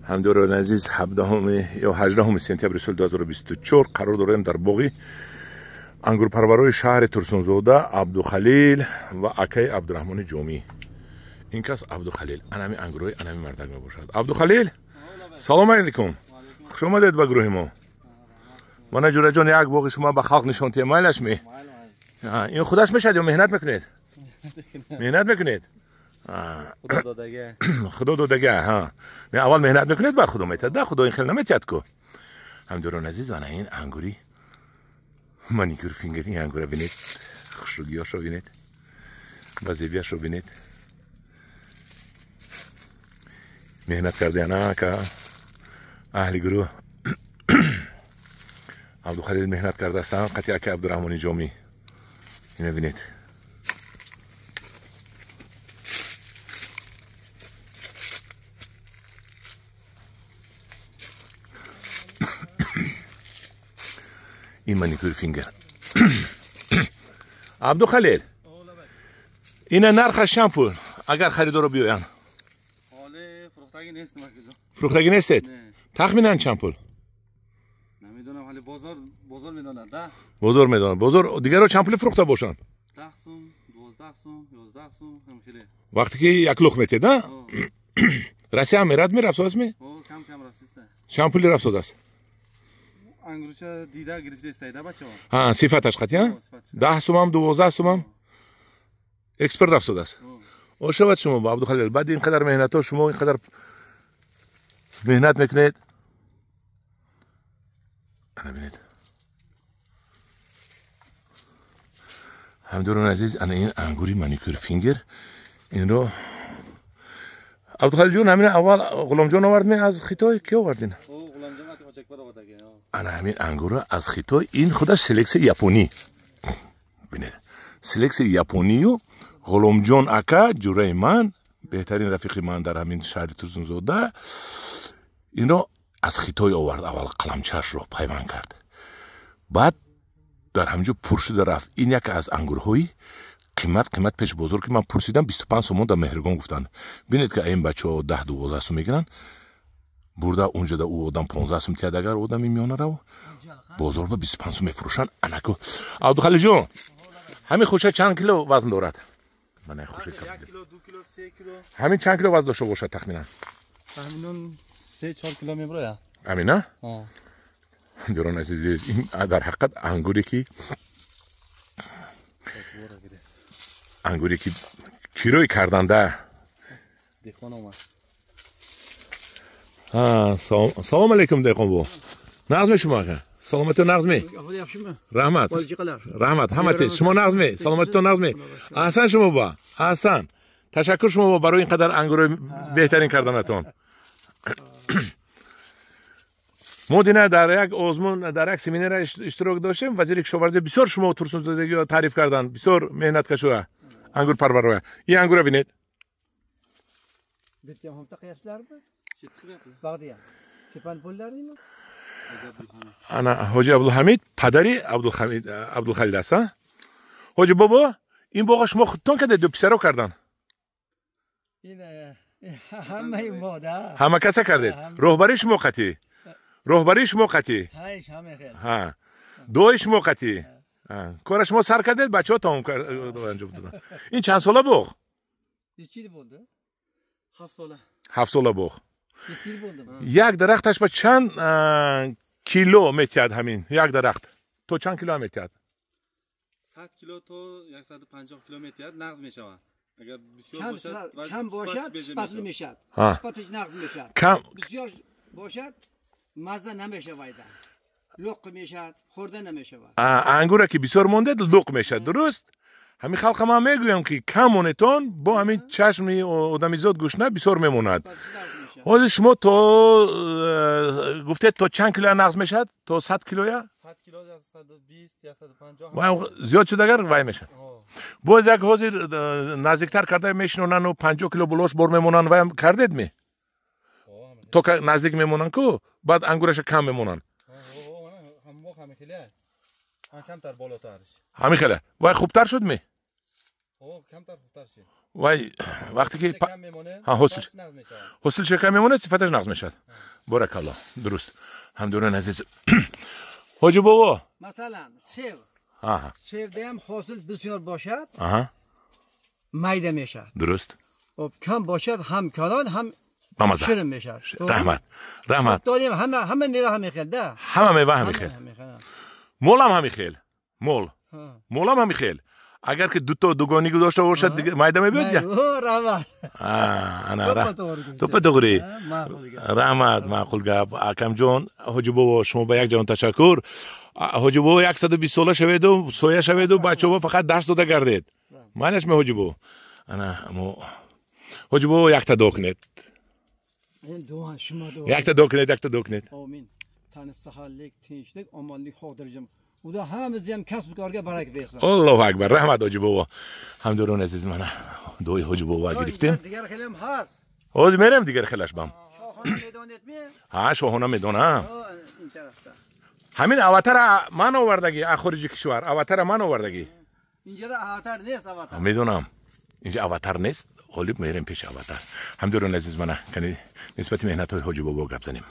همداران عزیز 17 یا 18 سپتامبر سال 2024 قرار داریم در باغ انگور پرورای شهر ترسونزاده عبدالخلیل و اکای عبدالرحمن جامی. این کس عبدالخلیل انمی انگورای انمی مردک می باشد. عبدالخلیل سلام علیکم، خوش آمدید به گروه ما. من جوره جان یک باغ شما به خلق نشانتی مایلش می این خودش میشد یا مهنت میکنید؟ مهنت میکنید؟ خدا دادگه ها. نه اول مهنت میکنید بعد خدا میتد. ده خدا این خیلی نمیتد کو. همداران عزیز و این انگوری مانیکور فینگر این انگور ببینید، خوشروگیاش رو ببینید، وظیفه‌اش رو ببینید. مهنت کرده نه که اهل گروه عبدالخلیل مهنت کرده هستن. قطعه که عبدالرحمن جامی این ببینید. این مانیکور فینگر عبدالخلیل این نرخ شامپو اگر خریدار رو بیاین فروختگی نیست. فروختگی نیستید؟ تخمینا چند پول؟ نمیدونم ولی بازار میدونن. ده بازار میدونن. بازار دیگه رو چند پول فروخته باشن؟ 10 سوم 12 سوم 11 سوم همخیلی. وقتی که یک لخ میتید نه؟ رسی هم میرد میرفت اسمی؟ کم کم رفت. چند پولی رفت است؟ انگورش دیده گرفته است بچه‌ها. ها صفتش قطعا 10 سوم 12 سوم اکسپرت رفت است. شبت شما با عبدالخلیل بعد اینقدر مهنت ها شما اینقدر مهنت میکنید. انا ببینید همداران عزیز انا این انگوری مانیکور فینگر این رو عبدالخلیل جون همین اول غلام جان آورد می از خیتای کی آوردین؟ غلام جان قاچاق بر آورد دیگه. انا همین انگور از خیتای این خودش سلکس یاپونی. ببینید سلکس یاپونی و غلام جان اکا جوره من بهترین رفیق من در همین شهر ترسونزاده این رو از خیتای آورد. اول قلمچش رو پیوند کرد بعد در همینجا پرسیده رفت. این یک از انگورهای قیمت پیش بزرگ که من پرسیدم 25 سوم در مهرگان گفتن. ببینید که این بچه‌ها 10 12 سوم میگیرن برده اونجا در او آدم 15 سوم تیاد اگر آدم میانه رو بازار به 25 سوم میفروشن. انکو عبدالخلیل جون همین خوشه چند کیلو وزن دارد؟ من خوشه 1 کیلو 2 کیلو 3 کیلو همین چند کیلو وزن داشته باشد تخمینا؟ همین 3 4 کیلو میبره. همین نه؟ درون عزیز این در حقیقت انگوری که کیروی کردن ده دیخوان اومد. سلام علیکم دیخوان بو نغز می شما که سلامت و نغز می رحمت همتی شما نغز می سلامت و نغز می احسن شما با احسن تشکر شما با برای اینقدر انگور بهترین کردنتون. ما دینا در یک آزمون در یک سمینار اشتراک داشتیم. وزیر کشاورزی بسیار شما ترسونزادگی رو تعریف کردن. بسیار مهنت کشوه انگور پرورای. این انگور ببینید. بیتیم هم تقیاسlar mı? Bağdıya. Çepan pullar mı? انا حاجی عبدالحمید پدری عبدالخلیل است. حاجی بابا این باغ شما خودتون کردید دو پسرو کردن؟ این همه ماده. همه کسا کردید؟ رهبریش موقتی؟ رهبریش موقتی؟ هایش همه خیلی. ها. دویش موقتی؟ کارش ما سر کردید بچه‌ها تمام انجام دادن. این چند ساله باغ؟ چی بوده؟ 7 ساله. 7 ساله باغ. یک درختش به چند کیلو میتیاد همین یک درخت؟ تو چند کیلو میتیاد؟ 100 کیلو تو 150 کیلو میتیاد نقض میشود. اگر بسیار باشد کم باشد سپاتلی میشد. سپاتش نقض میشد. کم بسیار باشد مزه نمیشه وایده. لق میشد خورده نمیشه. انگوره که بسیار مونده لق میشد. درست؟ همین خلق ما میگویم که کم مونتون با همین چشمی آدمیزاد گوشنه بسیار میموند. حالا شما تو گفته تو چند کیلو نقض میشد؟ تو 100 کیلویا؟ 100 کیلو یا 120 یا 150 زیاد شده اگر وای میشه. باز یک حاضر نزدیکتر کرده میشنونن و 50 کیلو بلوش بر میمونن وای کردید می؟ تو که نزدیک میمونن کو بعد انگورش کم میمونن. همین خیلی کمتر بالاترش. همین خیلی وای خوبتر شد می؟ خب کمتر خوبتر شه. وای وقتی که کم میمونه. ها حاصل نقض میشه. حاصل کم میمونه صفتش نقض میشه. بارک الله. درست. همدوران عزیز. حاجی بابا. مثلا سیب. آها. سیب هم حاصل بسیار باشد. آها. میده میشه. درست. و کم باشد هم کلان هم بامزه. شیرین میشه. رحمت. داریم همه میوه همیخیل ده. همه میوه همیخیل. مول هم همیخیل. مول هم همیخیل. اگر که دو دوگانی داشته باشد دیگه میده میبود یا؟ رحمت. انا تو دغری. رحمت معقول گپ. اکم جان حاجی بابا شما با یک جان تشکر. حاجی بابا 120 ساله شوید و سویا شوید و بچه‌ها فقط درس داده گردید. معنیش می حاجی بابا. انا حاجی بابا یک تا دوکنید. یک تا دوکنید. آمین. تن سخالک تینشlik amanlik خاطرجم. و دا همزیم کسب کارگه برای بیخسن. الله اکبر رحمت حاجی بابا. همدوران عزیز من دوی حاجی بابا گرفتیم. دیگر خیلیم هست. حاج میرم دیگر خلاش بام. شاهانه میدونید می؟ ها شاهانه میدونم. این طرفتا. همین اواتر من آوردگی خارجی کشور اواتر من آوردگی. اینجا اواتر نیست اواتر. میدونم. اینجا اواتر نیست. غالب میرم پیش اواتر. همدوران عزیز من کنی نسبت مهنت های حاجی بابا گپ زنیم.